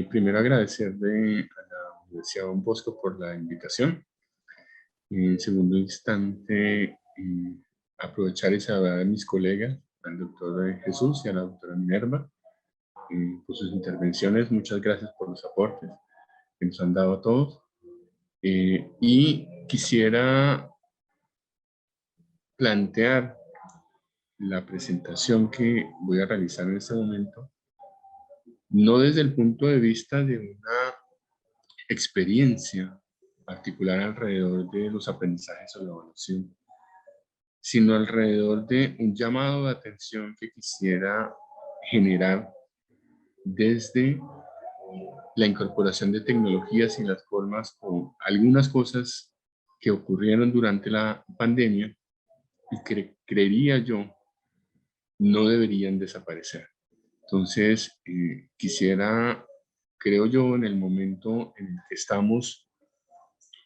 Primero agradecerle a la Universidad Don Bosco por la invitación. En segundo instante, aprovechar y saludar a mis colegas, al doctor Jesús y a la doctora Minerva, por sus intervenciones. Muchas gracias por los aportes que nos han dado a todos. Y quisiera plantear la presentación que voy a realizar en este momento, no desde el punto de vista de una experiencia particular alrededor de los aprendizajes o la evaluación, sino alrededor de un llamado de atención que quisiera generar desde la incorporación de tecnologías y las formas o algunas cosas que ocurrieron durante la pandemia y que creería yo no deberían desaparecer. Entonces, creo yo, en el momento en el que estamos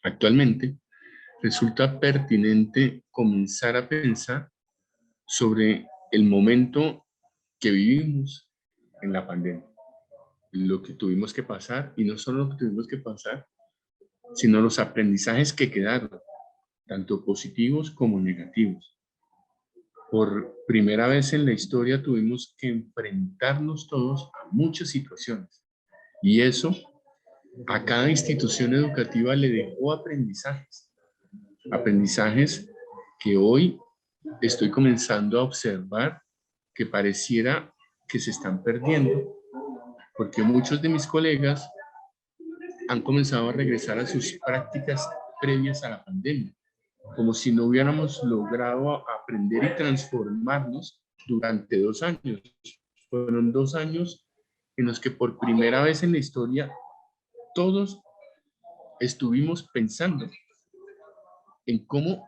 actualmente, resulta pertinente comenzar a pensar sobre el momento que vivimos en la pandemia, lo que tuvimos que pasar, y no solo lo que tuvimos que pasar, sino los aprendizajes que quedaron, tanto positivos como negativos. Por primera vez en la historia tuvimos que enfrentarnos todos a muchas situaciones, y eso a cada institución educativa le dejó aprendizajes que hoy estoy comenzando a observar que pareciera que se están perdiendo, porque muchos de mis colegas han comenzado a regresar a sus prácticas previas a la pandemia, como si no hubiéramos logrado aprender y transformarnos durante 2 años. Fueron 2 años en los que por primera vez en la historia todos estuvimos pensando en cómo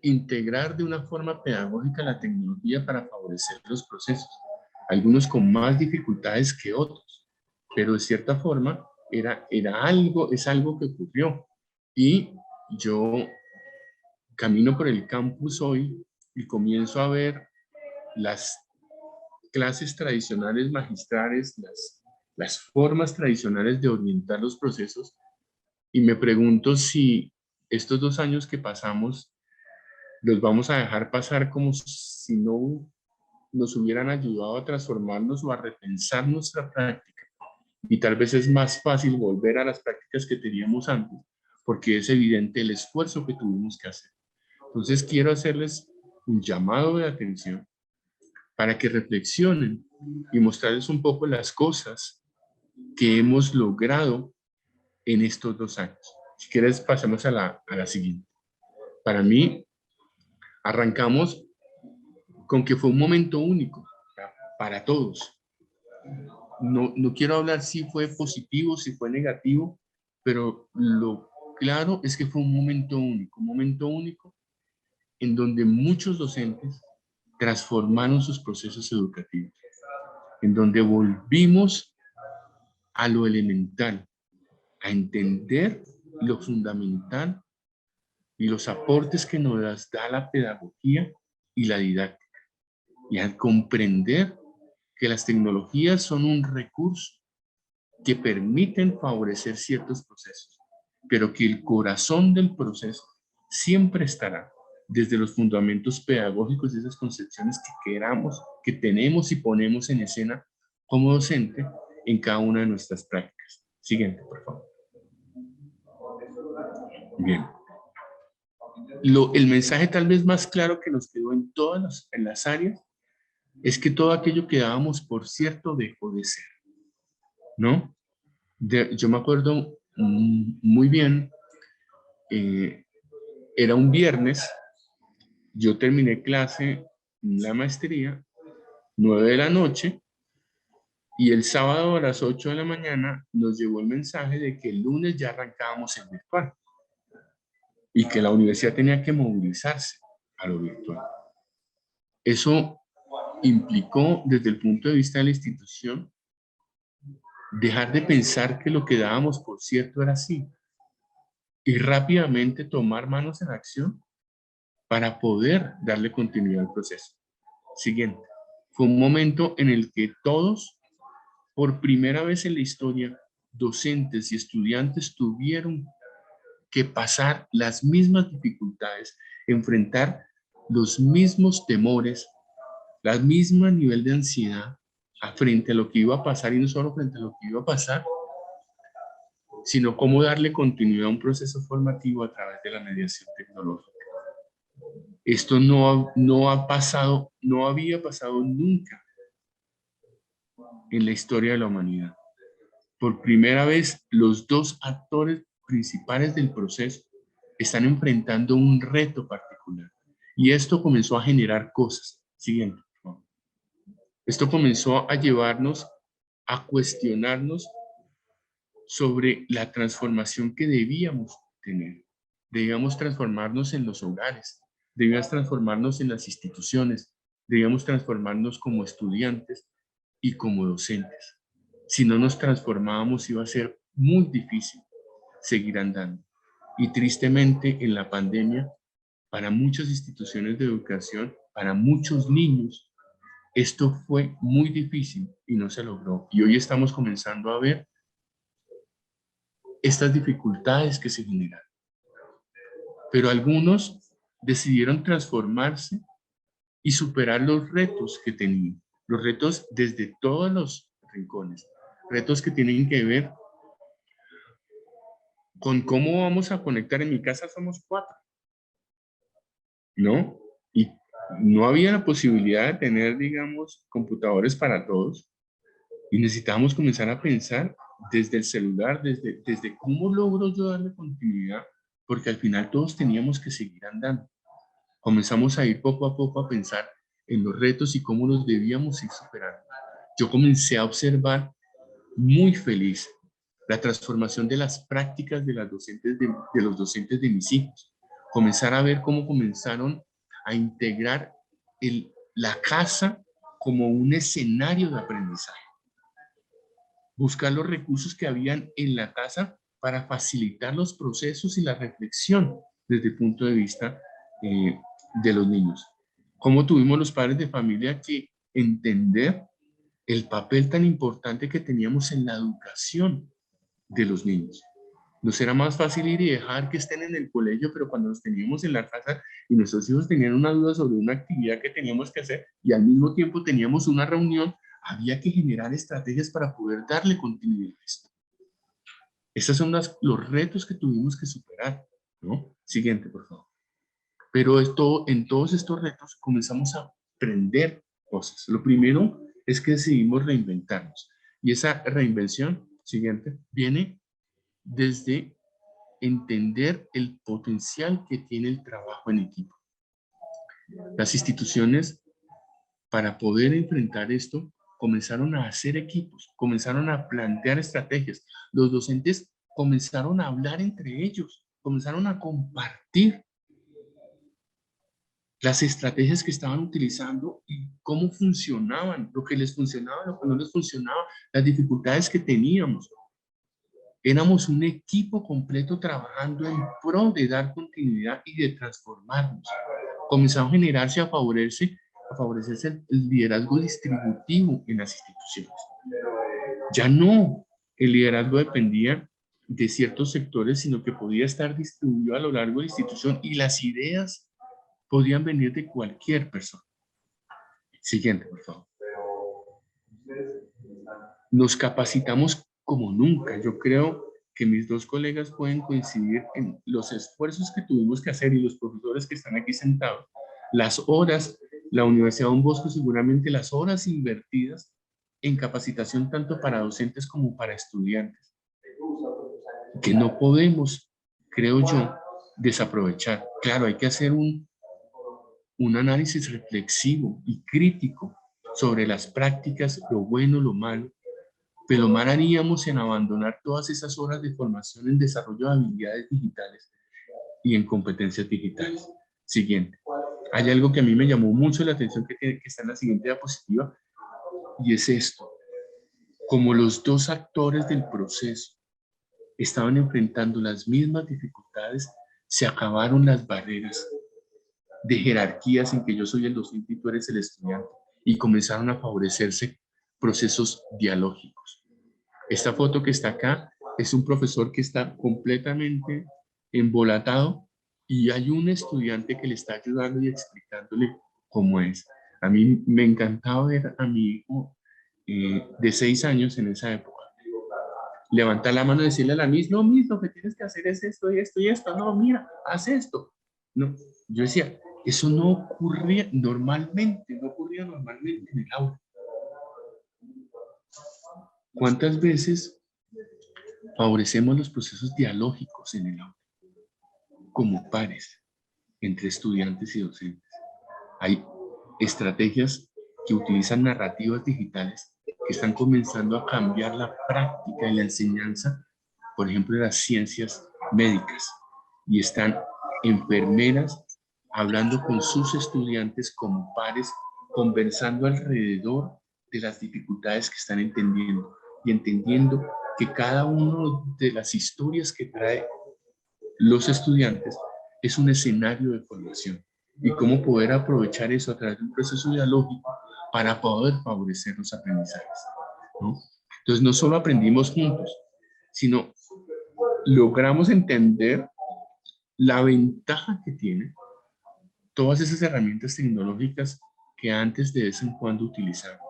integrar de una forma pedagógica la tecnología para favorecer los procesos, algunos con más dificultades que otros, pero de cierta forma es algo que ocurrió. Y yo camino por el campus hoy y comienzo a ver las clases tradicionales magistrales, las formas tradicionales de orientar los procesos, y me pregunto si estos 2 años que pasamos los vamos a dejar pasar como si no nos hubieran ayudado a transformarnos o a repensar nuestra práctica. Y tal vez es más fácil volver a las prácticas que teníamos antes, porque es evidente el esfuerzo que tuvimos que hacer. Entonces quiero hacerles un llamado de atención para que reflexionen y mostrarles un poco las cosas que hemos logrado en estos 2 años. Si quieres, pasemos a la siguiente. Para mí, arrancamos con que fue un momento único para todos. No quiero hablar si fue positivo, si fue negativo, pero lo claro es que fue un momento único en donde muchos docentes transformaron sus procesos educativos, en donde volvimos a lo elemental, a entender lo fundamental y los aportes que nos da la pedagogía y la didáctica, y a comprender que las tecnologías son un recurso que permiten favorecer ciertos procesos, pero que el corazón del proceso siempre estará desde los fundamentos pedagógicos de esas concepciones que queramos, que tenemos y ponemos en escena como docente en cada una de nuestras prácticas. Siguiente, por favor. Bien. El mensaje tal vez más claro que nos quedó en todas las áreas es que todo aquello que dábamos por cierto dejó de ser, ¿no? Yo me acuerdo muy bien, era un viernes, yo terminé clase en la maestría, 9 de la noche, y el sábado a las 8 de la mañana nos llegó el mensaje de que el lunes ya arrancábamos el virtual y que la universidad tenía que movilizarse a lo virtual. Eso implicó, desde el punto de vista de la institución, dejar de pensar que lo que dábamos por cierto era así y rápidamente tomar manos en acción para poder darle continuidad al proceso. Siguiente. Fue un momento en el que todos Por primera vez en la historia, docentes y estudiantes tuvieron que pasar las mismas dificultades, enfrentar los mismos temores, la misma nivel de ansiedad frente a lo que iba a pasar, y no solo frente a lo que iba a pasar, sino cómo darle continuidad a un proceso formativo a través de la mediación tecnológica. Esto no había pasado nunca en la historia de la humanidad. Por primera vez, los dos actores principales del proceso están enfrentando un reto particular. Y esto comenzó a generar cosas. Siguiente. Esto comenzó a llevarnos a cuestionarnos sobre la transformación que debíamos tener. Debíamos transformarnos en los hogares, debíamos transformarnos en las instituciones, debíamos transformarnos como estudiantes y como docentes. Si no nos transformábamos, iba a ser muy difícil seguir andando. Y tristemente, en la pandemia, para muchas instituciones de educación, para muchos niños, esto fue muy difícil y no se logró. Y hoy estamos comenzando a ver estas dificultades que se generan. Pero algunos decidieron transformarse y superar los retos que tenían. Los retos desde todos los rincones. Retos que tienen que ver con cómo vamos a conectar. En mi casa somos 4, ¿no? Y no había la posibilidad de tener, digamos, computadores para todos. Y necesitábamos comenzar a pensar desde el celular, desde cómo logro yo darle continuidad, porque al final todos teníamos que seguir andando. Comenzamos a ir poco a poco a pensar en los retos y cómo los debíamos ir superando. Yo comencé a observar muy feliz la transformación de las prácticas de los docentes de mis hijos. Comenzar a ver cómo comenzaron a integrar la casa como un escenario de aprendizaje. Buscar los recursos que habían en la casa para facilitar los procesos y la reflexión desde el punto de vista de los niños. Cómo tuvimos los padres de familia que entender el papel tan importante que teníamos en la educación de los niños. Nos era más fácil ir y dejar que estén en el colegio, pero cuando los teníamos en la casa y nuestros hijos tenían una duda sobre una actividad que teníamos que hacer y al mismo tiempo teníamos una reunión, había que generar estrategias para poder darle continuidad a esto. Estos son los retos que tuvimos que superar, ¿no? Siguiente, por favor. Pero en todos estos retos comenzamos a aprender cosas. Lo primero es que decidimos reinventarnos. Y esa reinvención, siguiente, viene desde entender el potencial que tiene el trabajo en equipo. Las instituciones, para poder enfrentar esto, comenzaron a hacer equipos, comenzaron a plantear estrategias. Los docentes comenzaron a hablar entre ellos, comenzaron a compartir las estrategias que estaban utilizando y cómo funcionaban, lo que les funcionaba, lo que no les funcionaba, las dificultades que teníamos. Éramos un equipo completo trabajando en pro de dar continuidad y de transformarnos. Comenzó a generarse, a favorecerse el liderazgo distributivo en las instituciones. Ya no el liderazgo dependía de ciertos sectores, sino que podía estar distribuido a lo largo de la institución y las ideas podían venir de cualquier persona. Siguiente, por favor. Nos capacitamos como nunca. Yo creo que mis dos colegas pueden coincidir en los esfuerzos que tuvimos que hacer y los profesores que están aquí sentados, las horas, la Universidad Don Bosco seguramente las horas invertidas en capacitación tanto para docentes como para estudiantes, que no podemos, creo yo, desaprovechar. Claro, hay que hacer un análisis reflexivo y crítico sobre las prácticas, lo bueno, lo malo, pero mal haríamos en abandonar todas esas horas de formación en desarrollo de habilidades digitales y en competencias digitales. Siguiente. Hay algo que a mí me llamó mucho la atención que está en la siguiente diapositiva, y es esto. Como los dos actores del proceso estaban enfrentando las mismas dificultades, se acabaron las barreras de jerarquías en que yo soy el docente y tú eres el estudiante, y comenzaron a favorecerse procesos dialógicos. Esta foto que está acá es un profesor que está completamente embolatado y hay un estudiante que le está ayudando y explicándole cómo es. A mí me encantaba ver a mi hijo de 6 años en esa época levantar la mano y decirle a la Miss, no, Miss, lo que tienes que hacer es esto y esto y esto. No, mira, haz esto. No, yo decía, eso no ocurría normalmente, no ocurría normalmente en el aula. ¿Cuántas veces favorecemos los procesos dialógicos en el aula? Como pares, entre estudiantes y docentes. Hay estrategias que utilizan narrativas digitales que están comenzando a cambiar la práctica y la enseñanza, por ejemplo, de las ciencias médicas. Y están enfermeras hablando con sus estudiantes como pares, conversando alrededor de las dificultades que están entendiendo y entendiendo que cada una de las historias que trae los estudiantes es un escenario de formación y cómo poder aprovechar eso a través de un proceso dialógico para poder favorecer los aprendizajes, ¿no? Entonces, no solo aprendimos juntos, sino logramos entender la ventaja que tienen todas esas herramientas tecnológicas que antes de vez en cuando utilizamos.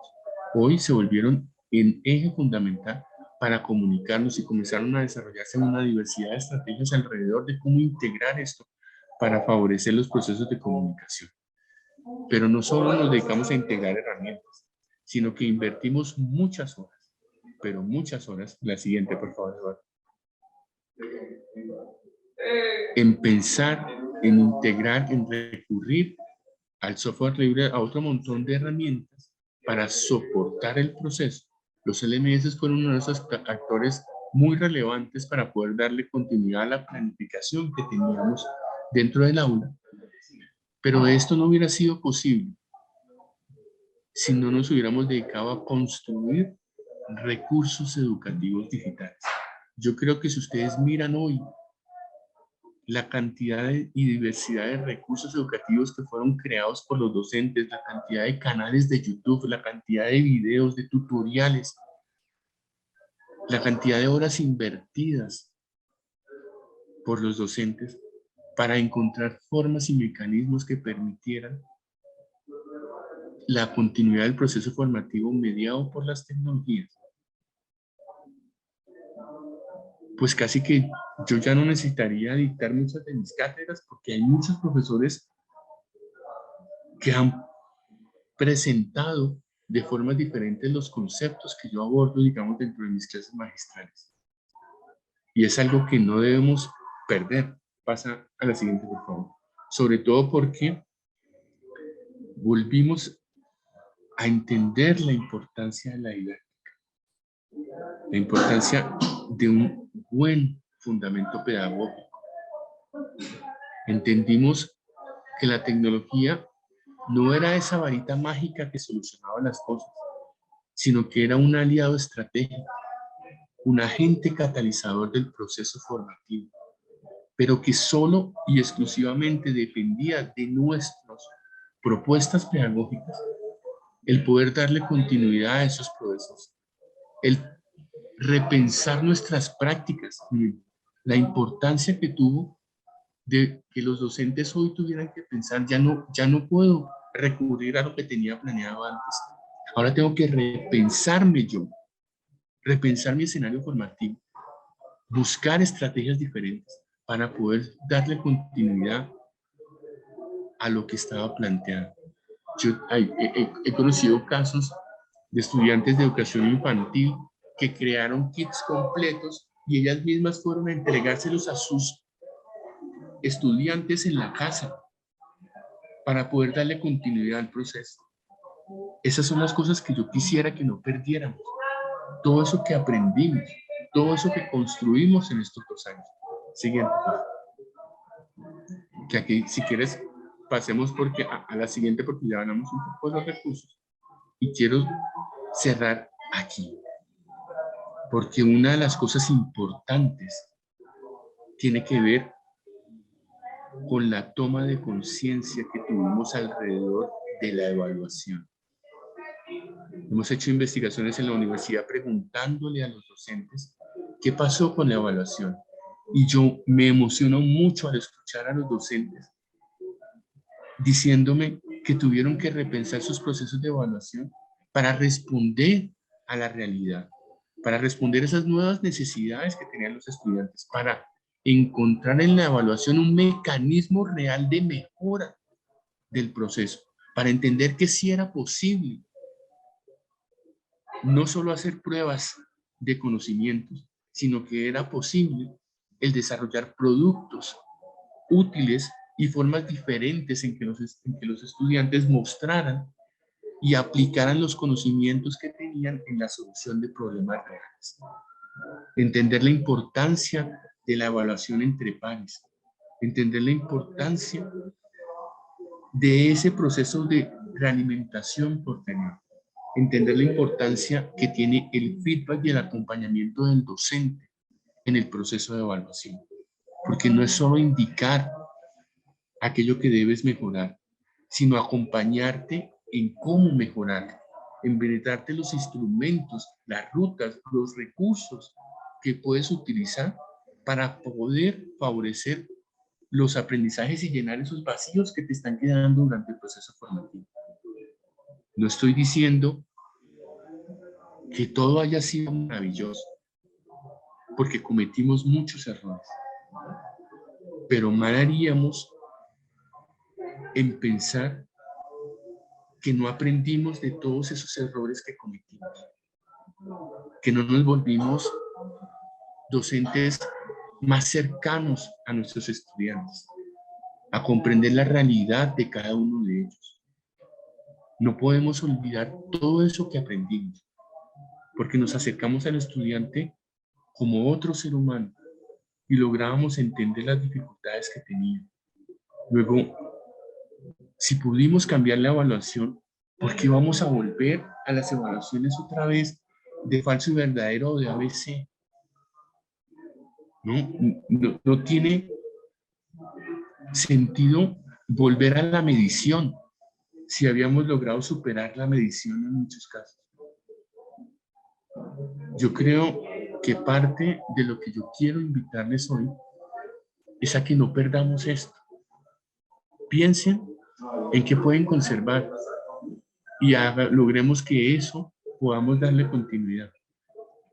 Hoy se volvieron en eje fundamental para comunicarnos y comenzaron a desarrollarse una diversidad de estrategias alrededor de cómo integrar esto para favorecer los procesos de comunicación. Pero no solo nos dedicamos a integrar herramientas, sino que invertimos muchas horas, pero muchas horas. La siguiente, por favor, Eduardo. En pensar, en integrar, en recurrir al software libre, a otro montón de herramientas para soportar el proceso. Los LMS fueron uno de esos actores muy relevantes para poder darle continuidad a la planificación que teníamos dentro del aula. Pero esto no hubiera sido posible si no nos hubiéramos dedicado a construir recursos educativos digitales. Yo creo que si ustedes miran hoy la cantidad y diversidad de recursos educativos que fueron creados por los docentes, la cantidad de canales de YouTube, la cantidad de videos, de tutoriales, la cantidad de horas invertidas por los docentes para encontrar formas y mecanismos que permitieran la continuidad del proceso formativo mediado por las tecnologías. Pues casi que yo ya no necesitaría dictar muchas de mis cátedras porque hay muchos profesores que han presentado de formas diferentes los conceptos que yo abordo, digamos, dentro de mis clases magistrales. Y es algo que no debemos perder. Pasa a la siguiente, por favor. Sobre todo porque volvimos a entender la importancia de la didáctica, la importancia de un buen fundamento pedagógico. Entendimos que la tecnología no era esa varita mágica que solucionaba las cosas, sino que era un aliado estratégico, un agente catalizador del proceso formativo, pero que solo y exclusivamente dependía de nuestras propuestas pedagógicas, el poder darle continuidad a esos procesos, el repensar nuestras prácticas, la importancia que tuvo de que los docentes hoy tuvieran que pensar, ya no puedo recurrir a lo que tenía planeado antes, ahora tengo que repensarme yo, repensar mi escenario formativo, buscar estrategias diferentes para poder darle continuidad a lo que estaba planteado. Yo he conocido casos de estudiantes de educación infantil que crearon kits completos y ellas mismas fueron a entregárselos a sus estudiantes en la casa para poder darle continuidad al proceso. Esas son las cosas que yo quisiera que no perdiéramos. Todo eso que aprendimos, todo eso que construimos en estos 2 años. Siguiente. Que aquí, si quieres, pasemos porque a la siguiente, porque ya hablamos un poco de los recursos. Y quiero cerrar aquí, porque una de las cosas importantes tiene que ver con la toma de conciencia que tuvimos alrededor de la evaluación. Hemos hecho investigaciones en la universidad preguntándole a los docentes qué pasó con la evaluación. Y yo me emociono mucho al escuchar a los docentes diciéndome que tuvieron que repensar sus procesos de evaluación para responder a la realidad, para responder a esas nuevas necesidades que tenían los estudiantes, para encontrar en la evaluación un mecanismo real de mejora del proceso, para entender que sí era posible no solo hacer pruebas de conocimientos, sino que era posible el desarrollar productos útiles y formas diferentes en que los estudiantes mostraran y aplicaran los conocimientos que tenían en la solución de problemas reales. Entender la importancia de la evaluación entre pares, entender la importancia de ese proceso de realimentación posterior, entender la importancia que tiene el feedback y el acompañamiento del docente en el proceso de evaluación, porque no es solo indicar aquello que debes mejorar, sino acompañarte en cómo mejorar, en brindarte los instrumentos, las rutas, los recursos que puedes utilizar para poder favorecer los aprendizajes y llenar esos vacíos que te están quedando durante el proceso formativo. No estoy diciendo que todo haya sido maravilloso, porque cometimos muchos errores, pero mal haríamos en pensar que no aprendimos de todos esos errores que cometimos, que no nos volvimos docentes más cercanos a nuestros estudiantes, a comprender la realidad de cada uno de ellos. No podemos olvidar todo eso que aprendimos, porque nos acercamos al estudiante como otro ser humano y lográbamos entender las dificultades que tenía. Luego, si pudimos cambiar la evaluación, ¿por qué vamos a volver a las evaluaciones otra vez de falso y verdadero o de ABC? No tiene sentido volver a la medición si habíamos logrado superar la medición en muchos casos. Yo creo que parte de lo que yo quiero invitarles hoy es a que no perdamos esto. Piensen en qué pueden conservar y logremos que eso podamos darle continuidad.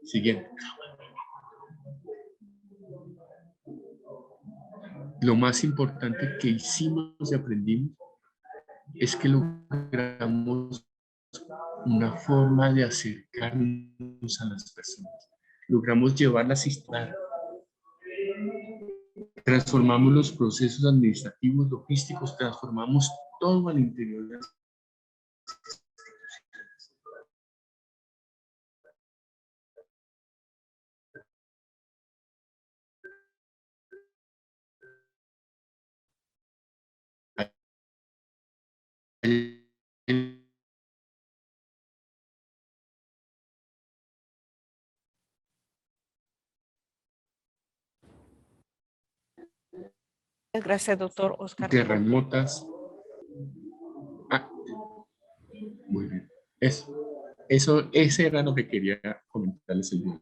Siguiente. Lo más importante que hicimos y aprendimos es que logramos una forma de acercarnos a las personas. Logramos llevarlas a instalar. Transformamos los procesos administrativos, logísticos, transformamos todo al interior de las Gracias, doctor Oscar. de remotas. Ah, muy bien. Ese era lo que quería comentarles el día.